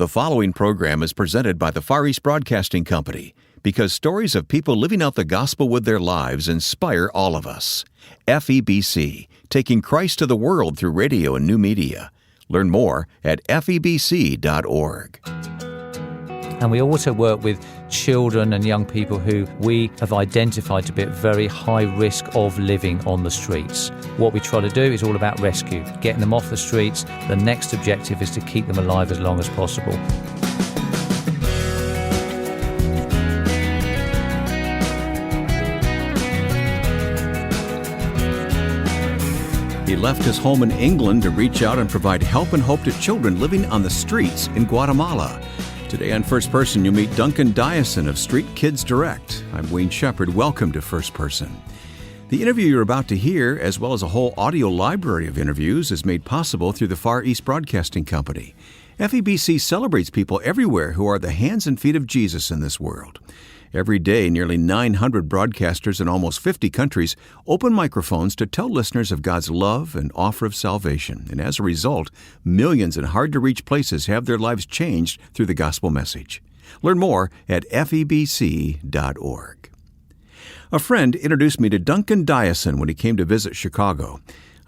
The following program is presented by the Far East Broadcasting Company because stories of people living out the gospel with their lives inspire all of us. FEBC, taking Christ to the world through radio and new media. Learn more at FEBC.org. And we also work with children and young people who we have identified to be at very high risk of living on the streets. What we try to do is all about rescue, getting them off the streets. The next objective is to keep them alive as long as possible. He left his home in England to reach out and provide help and hope to children living on the streets in Guatemala. Today on First Person, you'll meet Duncan Dyason of Street Kids Direct. I'm Wayne Shepherd. Welcome to First Person. The interview you're about to hear, as well as a whole audio library of interviews, is made possible through the Far East Broadcasting Company. FEBC celebrates people everywhere who are the hands and feet of Jesus in this world. Every day, nearly 900 broadcasters in almost 50 countries open microphones to tell listeners of God's love and offer of salvation. And as a result, millions in hard-to-reach places have their lives changed through the gospel message. Learn more at FEBC.org. A friend introduced me to Duncan Dyason when he came to visit Chicago.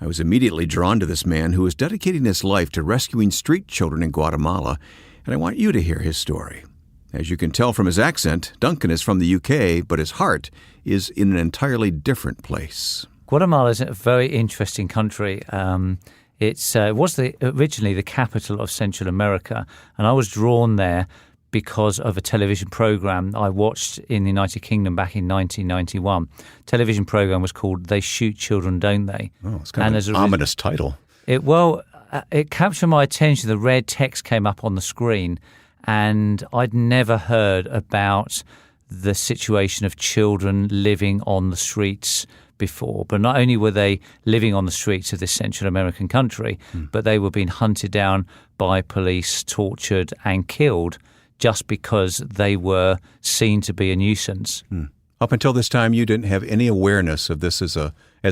I was immediately drawn to this man who is dedicating his life to rescuing street children in Guatemala, and I want you to hear his story. As you can tell from his accent, Duncan is from the UK, but his heart is in an entirely different place. Guatemala is a very interesting country. It was originally the capital of Central America, and I was drawn there because of a television program I watched in the United Kingdom back in 1991. The television program was called They Shoot Children, Don't They? Oh, it's kind of an ominous title. It captured my attention. The red text came up on the screen, and I'd never heard about the situation of children living on the streets before. But not only were they living on the streets of this Central American country, but they were being hunted down by police, tortured and killed just because they were seen to be a nuisance. Up until this time, you didn't have any awareness of this as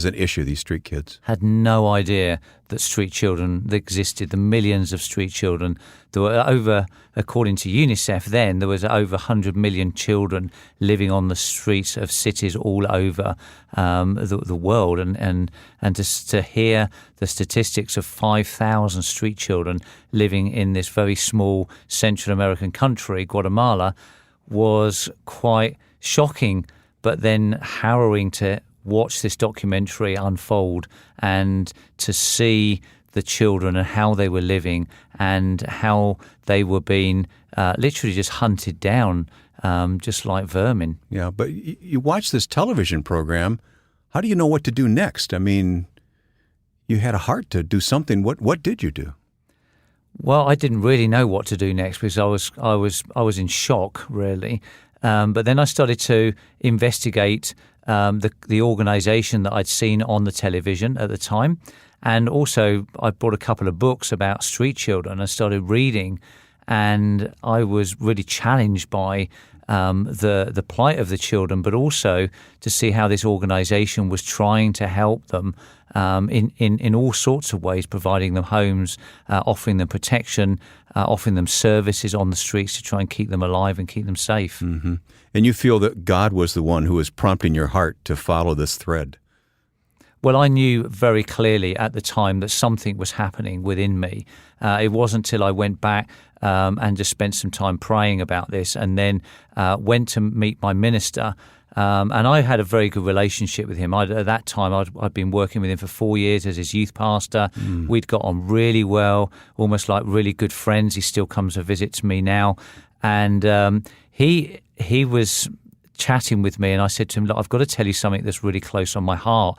an issue, these street kids? Had no idea that street children existed, the millions of street children. There were over, according to UNICEF then, there was over 100 million children living on the streets of cities all over the world. And to hear the statistics of 5,000 street children living in this very small Central American country, Guatemala, was quite shocking, but then harrowing to watch this documentary unfold and to see the children and how they were living and how they were being literally just hunted down, just like vermin. Yeah, but you watch this television program. How do you know what to do next? I mean, you had a heart to do something. What did you do? Well, I didn't really know what to do next because I was in shock, really. But then I started to investigate the organisation that I'd seen on the television at the time. And also I bought a couple of books about street children. I started reading, and I was really challenged by the plight of the children, but also to see how this organisation was trying to help them in all sorts of ways, providing them homes, offering them protection, offering them services on the streets to try and keep them alive and keep them safe. Mm-hmm. And you feel that God was the one who was prompting your heart to follow this thread? Well, I knew very clearly at the time that something was happening within me. It wasn't until I went back and just spent some time praying about this, and then went to meet my minister. And I had a very good relationship with him. At that time, I'd been working with him for 4 years as his youth pastor. We'd got on really well, almost like really good friends. He still comes and visits me now. And he was chatting with me, and I said to him, "Look, I've got to tell you something that's really close on my heart.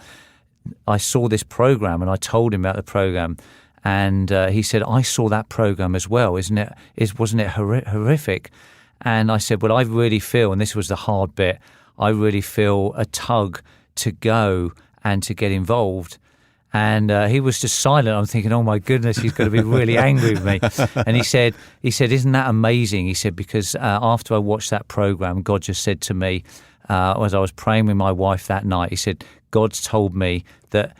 I saw this program," and I told him about the program. And he said, "I saw that program as well. Wasn't it horrific?" And I said, "Well, I really feel," and this was the hard bit, "I really feel a tug to go and to get involved." And he was just silent. I'm thinking, oh my goodness, he's going to be really angry with me. And he said, "Isn't that amazing?" He said, "Because after I watched that program, God just said to me, as I was praying with my wife that night, he said, God's told me that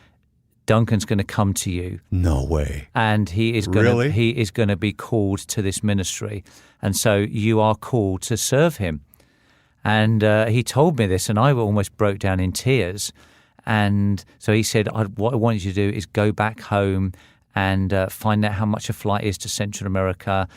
Duncan's going to come to you. No way. And he is going to be called to this ministry. And so you are called to serve him. And he told me this, and I almost broke down in tears. And so he said, what I want you to do is go back home and find out how much a flight is to Central America.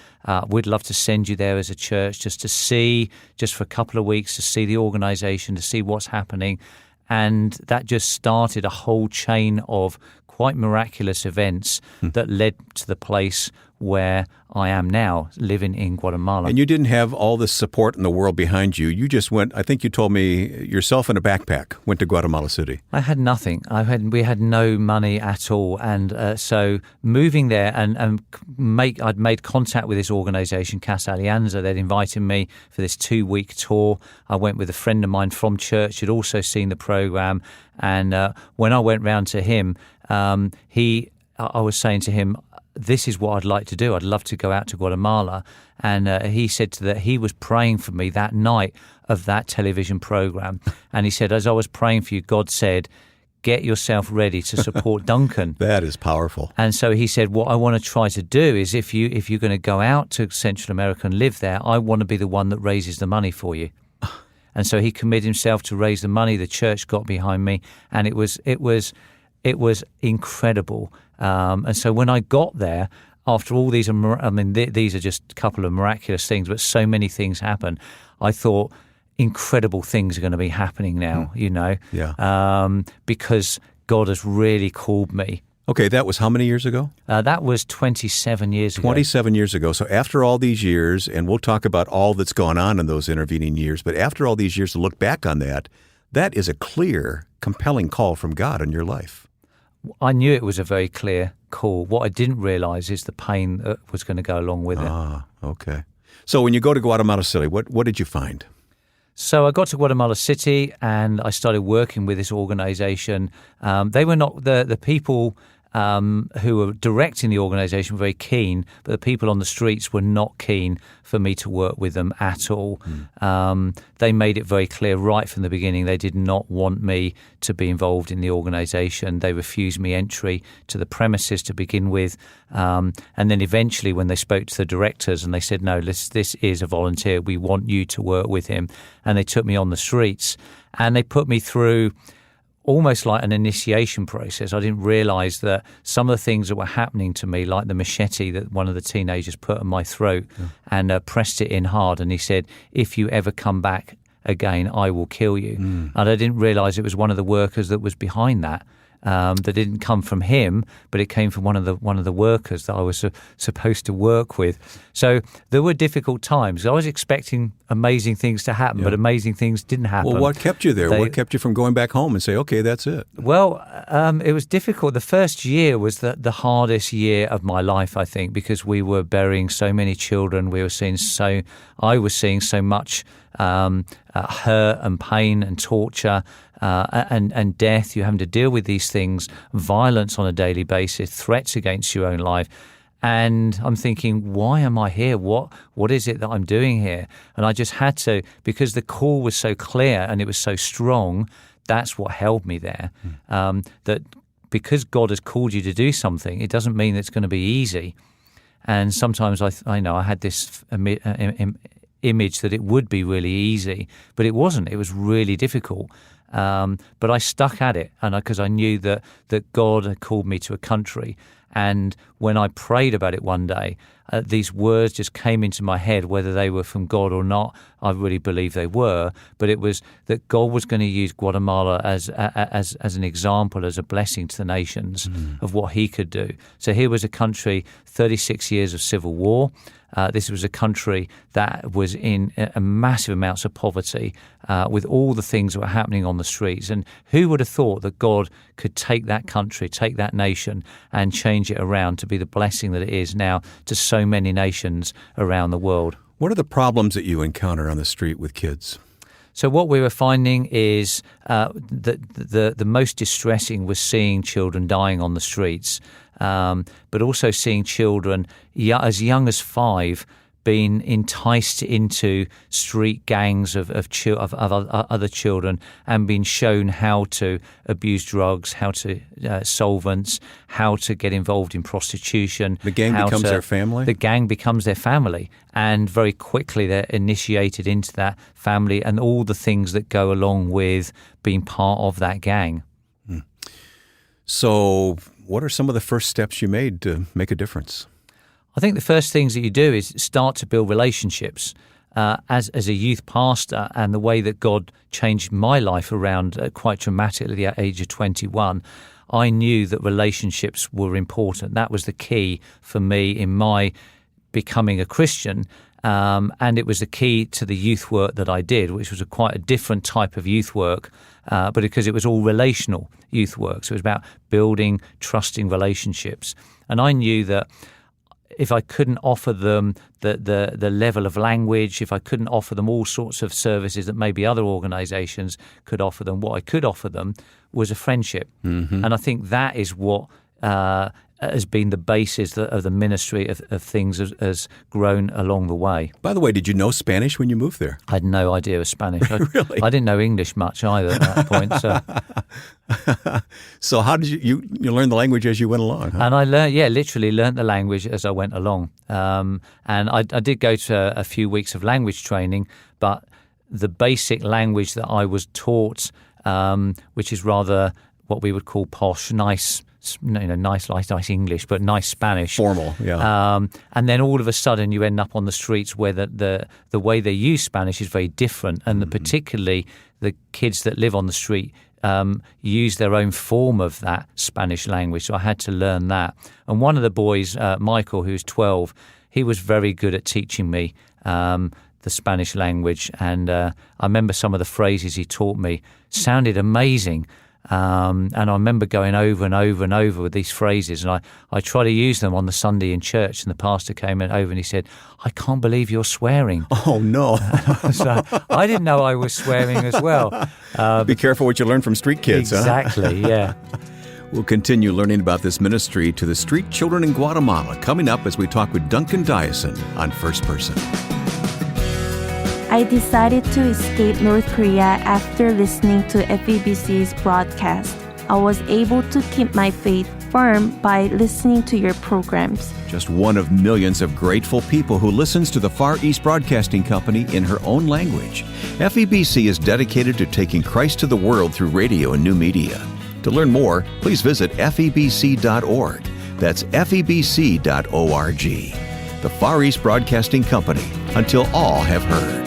We'd love to send you there as a church just to see, just for a couple of weeks, to see the organization, to see what's happening. And that just started a whole chain of quite miraculous events that led to the place where I am now, living in Guatemala. And you didn't have all this support in the world behind you. You just went, I think you told me, yourself in a backpack, went to Guatemala City. I had nothing. We had no money at all. And so moving there I'd made contact with this organization, Casa Alianza. They'd invited me for this 2-week tour. I went with a friend of mine from church who'd also seen the program. And when I went round to him, I was saying to him, this is what I'd like to do. I'd love to go out to Guatemala. And he said that he was praying for me that night of that television program. And he said, as I was praying for you, God said, get yourself ready to support Duncan. That is powerful. And so he said, what I want to try to do is if you're going to go out to Central America and live there, I want to be the one that raises the money for you. And so he committed himself to raise the money. The church got behind me, and it was incredible. And so when I got there, after all these, these are just a couple of miraculous things, but so many things happen. I thought incredible things are going to be happening now, because God has really called me. Okay, that was how many years ago? That was 27 years ago. 27 years ago. So after all these years, and we'll talk about all that's gone on in those intervening years, but after all these years to look back on that is a clear, compelling call from God in your life. I knew it was a very clear call. What I didn't realize is the pain that was going to go along with it. Ah, okay. So when you go to Guatemala City, what did you find? So I got to Guatemala City and I started working with this organization. They were not the people who were directing the organization were very keen, but the people on the streets were not keen for me to work with them at all. They made it very clear right from the beginning they did not want me to be involved in the organization. They refused me entry to the premises to begin with. And then eventually when they spoke to the directors and they said, no, this is a volunteer. We want you to work with him. And they took me on the streets and they put me through almost like an initiation process. I didn't realize that some of the things that were happening to me, like the machete that one of the teenagers put on my throat and pressed it in hard. And he said, if you ever come back again, I will kill you. And I didn't realize it was one of the workers that was behind that. That didn't come from him, but it came from one of the workers that I was supposed to work with. So there were difficult times. I was expecting amazing things to happen, but amazing things didn't happen. Well, what kept you there? What kept you from going back home and say, okay, that's it? Well, it was difficult. The first year was the hardest year of my life, I think, because we were burying so many children. I was seeing so much hurt and pain and torture. And death. You're having to deal with these things, violence on a daily basis, threats against your own life. And I'm thinking, why am I here? What is it that I'm doing here? And I just had to, because the call was so clear and it was so strong, that's what held me there. That because God has called you to do something, it doesn't mean it's going to be easy. And sometimes I know I had this image that it would be really easy, but it wasn't. It was really difficult. But I stuck at it, and because I knew that God had called me to a country. And when I prayed about it one day, these words just came into my head, whether they were from God or not. I really believe they were, but it was that God was going to use Guatemala as an example, as a blessing to the nations of what He could do. So here was a country, 36 years of civil war. This was a country that was in massive amounts of poverty, with all the things that were happening on the streets. And who would have thought that God could take that country, take that nation, and change it around to be the blessing that it is now to so many nations around the world? What are the problems that you encounter on the street with kids? So what we were finding is that the most distressing was seeing children dying on the streets, but also seeing children as young as 5 been enticed into street gangs of other children and been shown how to abuse drugs, how to solvents, how to get involved in prostitution. The gang becomes their family? The gang becomes their family. And very quickly they're initiated into that family and all the things that go along with being part of that gang. So what are some of the first steps you made to make a difference? I think the first things that you do is start to build relationships. As a youth pastor, and the way that God changed my life around quite dramatically at the age of 21, I knew that relationships were important. That was the key for me in my becoming a Christian, and it was the key to the youth work that I did, which was quite a different type of youth work, but because it was all relational youth work. So it was about building, trusting relationships. And I knew that if I couldn't offer them the level of language, if I couldn't offer them all sorts of services that maybe other organisations could offer them, what I could offer them was a friendship. Mm-hmm. And I think that is what has been the basis of the ministry of things has grown along the way. By the way, did you know Spanish when you moved there? I had no idea of Spanish. Really? I didn't know English much either at that point. So how did you learn the language as you went along? Huh? And I literally learned the language as I went along. And I did go to a few weeks of language training, but the basic language that I was taught, which is rather what we would call posh, nice English, but nice Spanish. Formal, yeah. And then all of a sudden you end up on the streets where the way they use Spanish is very different. And particularly the kids that live on the street use their own form of that Spanish language. So I had to learn that. And one of the boys, Michael, who's 12, he was very good at teaching me the Spanish language. And I remember some of the phrases he taught me sounded amazing. And I remember going over and over and over with these phrases, and I try to use them on the Sunday in church, and the pastor came over and he said, "I can't believe you're swearing." Oh, no. So I didn't know I was swearing as well. Be careful what you learn from street kids, exactly, huh? Yeah. We'll continue learning about this ministry to the street children in Guatemala coming up as we talk with Duncan Dyason on First Person. I decided to escape North Korea after listening to FEBC's broadcast. I was able to keep my faith firm by listening to your programs. Just one of millions of grateful people who listens to the Far East Broadcasting Company in her own language. FEBC is dedicated to taking Christ to the world through radio and new media. To learn more, please visit febc.org. That's febc.org. The Far East Broadcasting Company, until all have heard.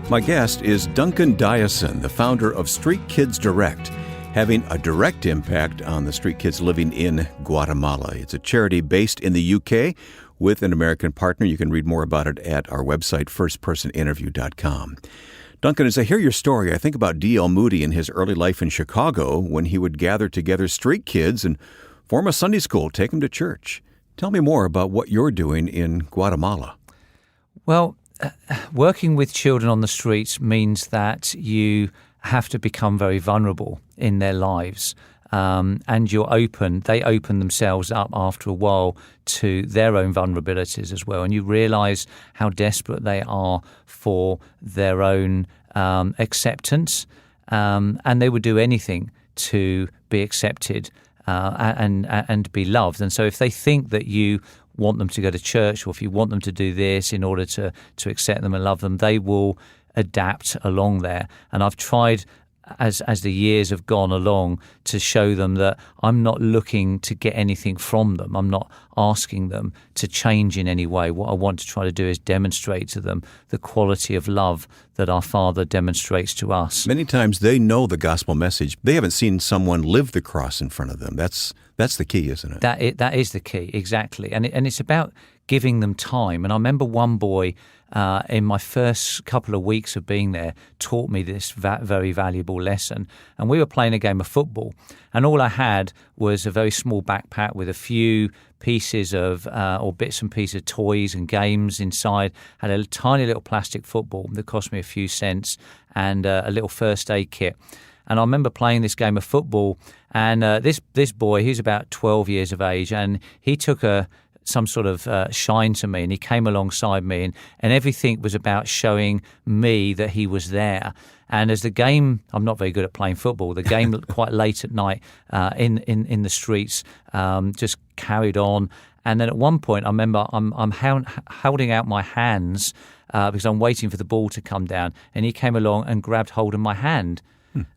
My guest is Duncan Dyason, the founder of Street Kids Direct, having a direct impact on the street kids living in Guatemala. It's a charity based in the UK with an American partner. You can read more about it at our website, firstpersoninterview.com. Duncan, as I hear your story, I think about D.L. Moody in his early life in Chicago when he would gather together street kids and form a Sunday school, take them to church. Tell me more about what you're doing in Guatemala. Well, working with children on the streets means that you have to become very vulnerable in their lives, and they open themselves up after a while to their own vulnerabilities as well, and you realise how desperate they are for their own acceptance, and they would do anything to be accepted and be loved. And so if they think that you want them to go to church, or if you want them to do this in order to accept them and love them, they will adapt along there. And I've tried, as the years have gone along, to show them that I'm not looking to get anything from them. I'm not asking them to change in any way. What I want to try to do is demonstrate to them the quality of love that our Father demonstrates to us. Many times they know the gospel message. They haven't seen someone live the cross in front of them. That's the key, isn't it? That is the key, exactly. And it's about giving them time. And I remember one boy in my first couple of weeks of being there taught me this very valuable lesson. And we were playing a game of football, and all I had was a very small backpack with a few pieces of or bits and pieces of toys and games inside. Had a tiny little plastic football that cost me a few cents, and a little first aid kit. And I remember playing this game of football, and this boy, he's about 12 years of age, and he took some sort of shine to me, and he came alongside me, and everything was about showing me that he was there. And as the game, I'm not very good at playing football, the game quite late at night in the streets just carried on. And then at one point, I remember I'm holding out my hands because I'm waiting for the ball to come down, and he came along and grabbed hold of my hand.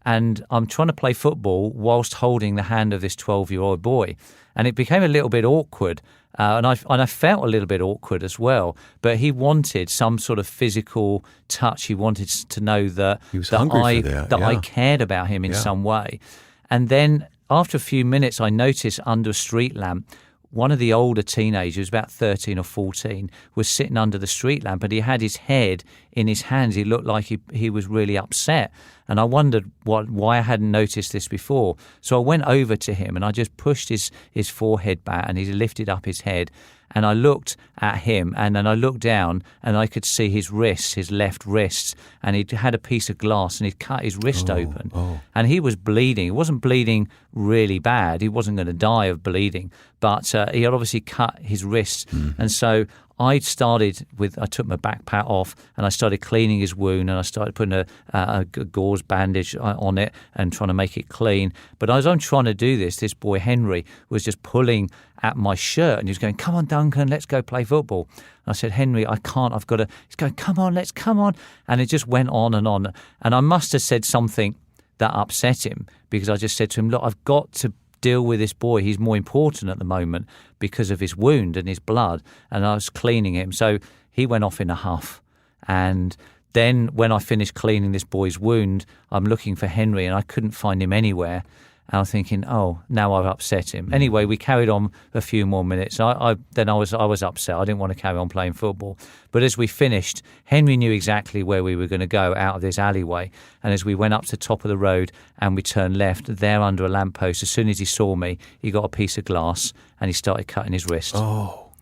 And I'm trying to play football whilst holding the hand of this 12-year-old boy. And it became a little bit awkward. And I felt a little bit awkward as well. But he wanted some sort of physical touch. He wanted to know that I cared about him in some way. And then after a few minutes, I noticed under a street lamp, one of the older teenagers, about 13 or 14, was sitting under the street lamp, and he had his head in his hands. He looked like he was really upset. And I wondered why I hadn't noticed this before. So I went over to him and I just pushed his forehead back, and he lifted up his head. And I looked at him, and then I looked down, and I could see his wrist, his left wrist, and he'd had a piece of glass, and he'd cut his wrist open. And he was bleeding. It wasn't bleeding really bad. He wasn't going to die of bleeding, but he had obviously cut his wrist. And so I took my backpack off, and I started cleaning his wound, and I started putting a gauze bandage on it and trying to make it clean. But as I'm trying to do this boy Henry was just pulling at my shirt, and he was going, "Come on, Duncan, let's go play football." And I said, "Henry, I can't, I've got to." He's going, "Come on. And it just went on. And I must have said something that upset him, because I just said to him, "Look, I've got to deal with this boy. He's more important at the moment because of his wound and his blood." And I was cleaning him. So he went off in a huff. And then when I finished cleaning this boy's wound, I'm looking for Henry, and I couldn't find him anywhere. And I'm thinking, oh, now I've upset him. Anyway, we carried on a few more minutes. I was upset. I didn't want to carry on playing football. But as we finished, Henry knew exactly where we were going to go out of this alleyway. And as we went up to the top of the road and we turned left, there under a lamppost, as soon as he saw me, he got a piece of glass and he started cutting his wrist. Oh.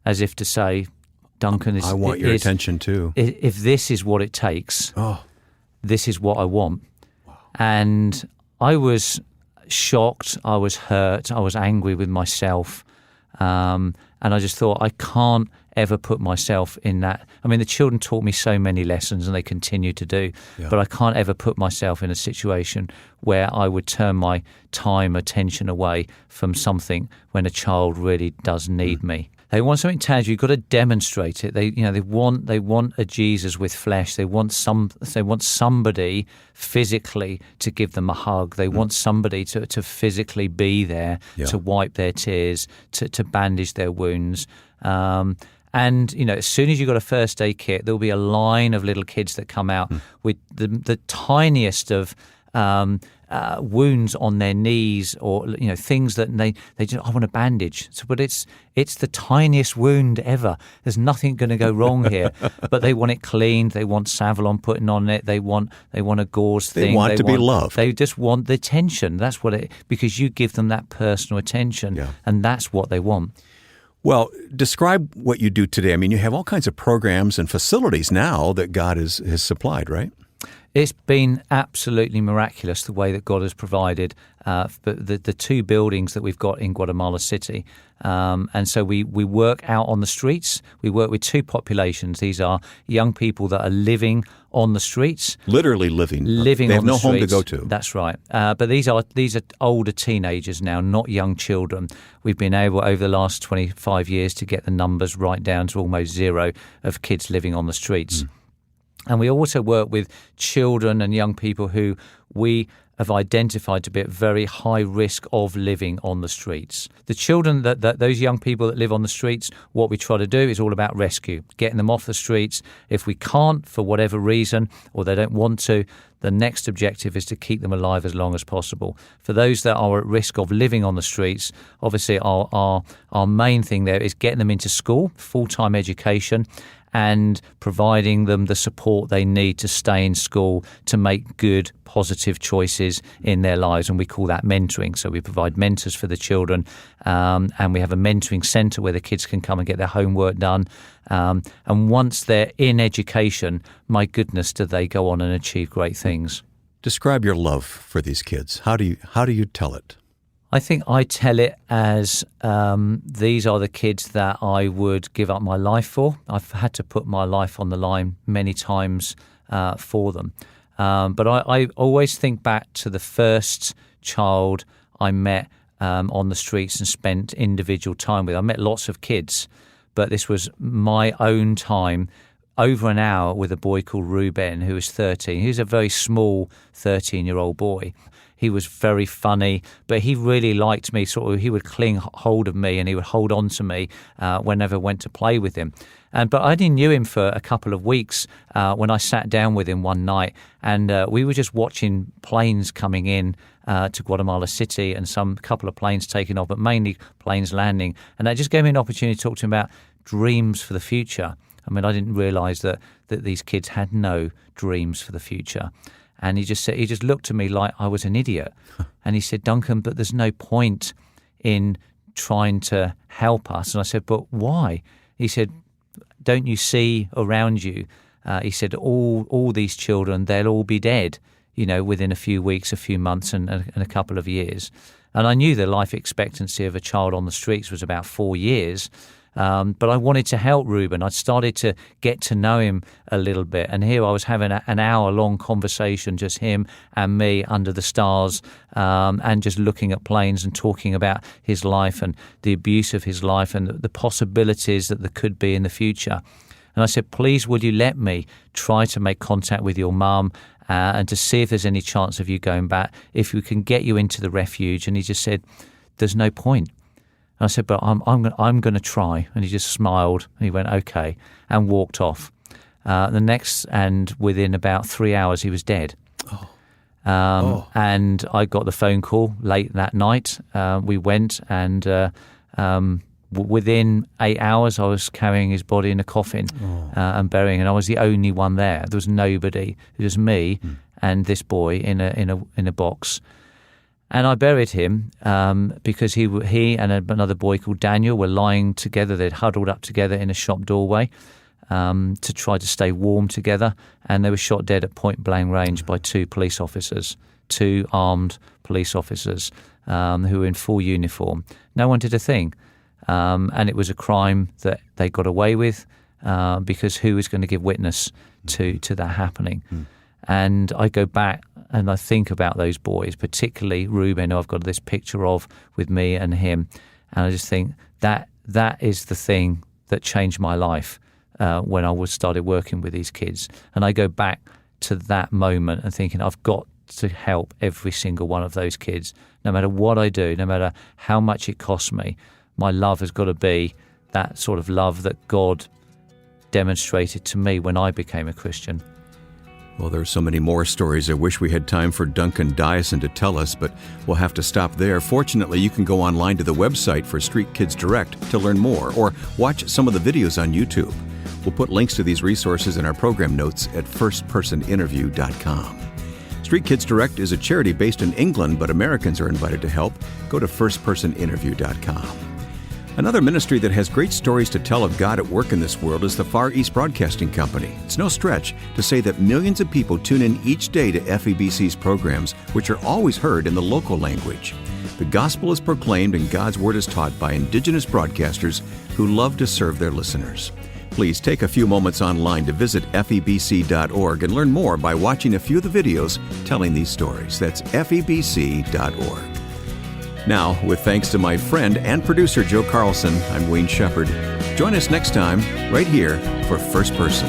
As if to say, Duncan, I want your attention too. If this is what it takes, this is what I want. Wow. And I was shocked, I was hurt, I was angry with myself, and I just thought, I can't ever put myself in that. I mean, the children taught me so many lessons, and they continue to do, but I can't ever put myself in a situation where I would turn my attention away from something when a child really does need me. They want something tangible. You've got to demonstrate it. They want a Jesus with flesh. They want somebody physically to give them a hug. They want somebody to physically be there, to wipe their tears, to bandage their wounds. And as soon as you've got a first aid kit, there'll be a line of little kids that come out with the tiniest of wounds on their knees, or things that they just, I want a bandage. So, but it's the tiniest wound ever. There's nothing going to go wrong here. But they want it cleaned. They want Savlon putting on it. They want a gauze thing. They want to be loved. They just want the attention. That's what because you give them that personal attention, and that's what they want. Well, describe what you do today. I mean, you have all kinds of programs and facilities now that God has supplied, right? It's been absolutely miraculous the way that God has provided the two buildings that we've got in Guatemala City. And so we work out on the streets. We work with two populations. These are young people that are living on the streets. Literally living on the streets. They have no home to go to. That's right. But these are older teenagers now, not young children. We've been able over the last 25 years to get the numbers right down to almost zero of kids living on the streets. And we also work with children and young people who we have identified to be at very high risk of living on the streets. The children, that those young people that live on the streets, what we try to do is all about rescue, getting them off the streets. If we can't, for whatever reason, or they don't want to, the next objective is to keep them alive as long as possible. For those that are at risk of living on the streets, obviously our main thing there is getting them into school, full-time education, and providing them the support they need to stay in school to make good, positive choices in their lives. And we call that mentoring. So we provide mentors for the children, and we have a mentoring centre where the kids can come and get their homework done. And once they're in education, my goodness, do they go on and achieve great things. Describe your love for these kids. How do you tell it? I think I tell it as these are the kids that I would give up my life for. I've had to put my life on the line many times for them. But I always think back to the first child I met on the streets and spent individual time with. I met lots of kids, but this was my own time, over an hour with a boy called Ruben, who was 13. He was a very small 13-year-old boy. He was very funny, but he really liked me. He would cling hold of me and he would hold on to me whenever I went to play with him. But I only knew him for a couple of weeks when I sat down with him one night, and we were just watching planes coming in to Guatemala City, and couple of planes taking off, but mainly planes landing. And that just gave me an opportunity to talk to him about dreams for the future. I mean, I didn't realise that these kids had no dreams for the future. And he just looked at me like I was an idiot. And he said, Duncan, but there's no point in trying to help us. And I said, but why? He said, don't you see around you? He said, all these children, they'll all be dead, within a few weeks, a few months and a couple of years. And I knew the life expectancy of a child on the streets was about 4 years. But I wanted to help Ruben. I'd started to get to know him a little bit. And here I was having an hour-long conversation, just him and me under the stars, and just looking at planes and talking about his life and the abuse of his life and the possibilities that there could be in the future. And I said, please, would you let me try to make contact with your mum and to see if there's any chance of you going back, if we can get you into the refuge? And he just said, there's no point. And I said, but I'm going to try. And he just smiled and he went, okay, and walked off. And within about 3 hours, he was dead. And I got the phone call late that night. We went and within 8 hours, I was carrying his body in a coffin and burying. And I was the only one there. There was nobody. It was me and this boy in a box. And I buried him because he and another boy called Daniel were lying together. They'd huddled up together in a shop doorway to try to stay warm together. And they were shot dead at point-blank range by 2 police officers, 2 armed police officers who were in full uniform. No one did a thing. And it was a crime that they got away with because who was going to give witness to that happening? And I go back and I think about those boys, particularly Ruben, who I've got this picture of with me and him. And I just think that is the thing that changed my life when I started working with these kids. And I go back to that moment and thinking I've got to help every single one of those kids, no matter what I do, no matter how much it costs me. My love has got to be that sort of love that God demonstrated to me when I became a Christian. Well, there's so many more stories I wish we had time for Duncan Dyason to tell us, but we'll have to stop there. Fortunately, you can go online to the website for Street Kids Direct to learn more or watch some of the videos on YouTube. We'll put links to these resources in our program notes at firstpersoninterview.com. Street Kids Direct is a charity based in England, but Americans are invited to help. Go to firstpersoninterview.com. Another ministry that has great stories to tell of God at work in this world is the Far East Broadcasting Company. It's no stretch to say that millions of people tune in each day to FEBC's programs, which are always heard in the local language. The gospel is proclaimed and God's word is taught by indigenous broadcasters who love to serve their listeners. Please take a few moments online to visit FEBC.org and learn more by watching a few of the videos telling these stories. That's FEBC.org. Now, with thanks to my friend and producer Joe Carlson, I'm Wayne Shepherd. Join us next time, right here, for First Person.